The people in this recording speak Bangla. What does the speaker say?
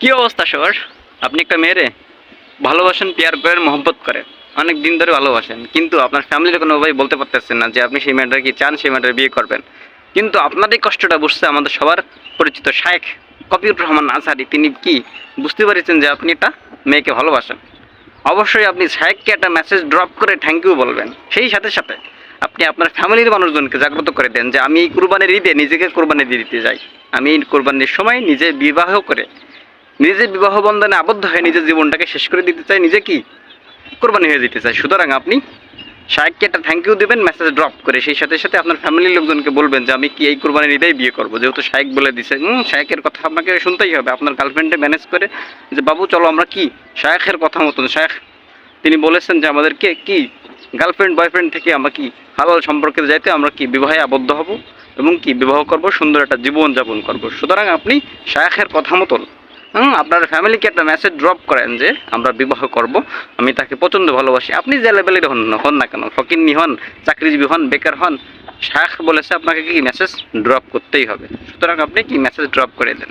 কি অবস্থা সবার? আপনি একটা মেয়েরে ভালোবাসেন, পেয়ার করেন, মহব্বত করেন, অনেক দিন ধরে ভালোবাসেন, কিন্তু আপনার ফ্যামিলির কোনোভাবেই বলতে পারতেছেন না যে আপনি সেই মেয়েটার কি চান, সেই মেয়েটার বিয়ে করবেন। কিন্তু আপনার এই কষ্টটা বুঝছে আমাদের সবার পরিচিত শায়েখ কবিউর রহমান আজহারি। তিনি কি বুঝতে পেরেছেন যে আপনি একটা মেয়েকে ভালোবাসেন? অবশ্যই আপনি শায়েখকে একটা মেসেজ ড্রপ করে থ্যাংক ইউ বলবেন। সেই সাথে সাথে আপনি আপনার ফ্যামিলির মানুষজনকে জাগ্রত করে দেন যে আমি এই কুরবানির ঈদে নিজেকে কোরবানি দিয়ে দিতে চাই। আমি এই কোরবানির সময় নিজে বিবাহ করে, নিজে বিবাহ বন্ধনে আবদ্ধ হয়ে নিজের জীবনটাকে শেষ করে দিতে চাই, নিজে কি কোরবানি হয়ে যেতে চাই। সুতরাং আপনি শায়েখকে একটা থ্যাংক ইউ দেবেন মেসেজ ড্রপ করে। সেই সাথে সাথে আপনার ফ্যামিলির লোকজনকে বলবেন যে আমি কি এই কোরবানির ঈদেই বিয়ে করবো, যেহেতু শায়েখ বলে দিছে। শায়েখের কথা আপনাকে শুনতেই হবে। আপনার গার্লফ্রেন্ডে ম্যানেজ করে যে বাবু চলো আমরা কি শায়েখের কথা মতন, শায়েখ তিনি বলেছেন যে আমাদেরকে কি গার্লফ্রেন্ড বয়ফ্রেন্ড থেকে আমরা কি হালাল সম্পর্কে যাইতে আমরা কি বিবাহে আবদ্ধ হব এবং কি বিবাহ করব, সুন্দর একটা জীবন যাপন করব। সুতরাং আপনি শায়েখের কথা মতন আপনার ফ্যামিলিকে একটা মেসেজ ড্রপ করেন যে আমরা বিবাহ করব, আমি তাকে প্রচণ্ড ভালোবাসি। আপনি যে লেভেলের হন না কেন, ফকিন্নি হন, চাকরিজীবী হন, বেকার হন, শায়েখ বলেছে আপনাকে কি মেসেজ ড্রপ করতেই হবে। সুতরাং আপনি কি মেসেজ ড্রপ করে দেন।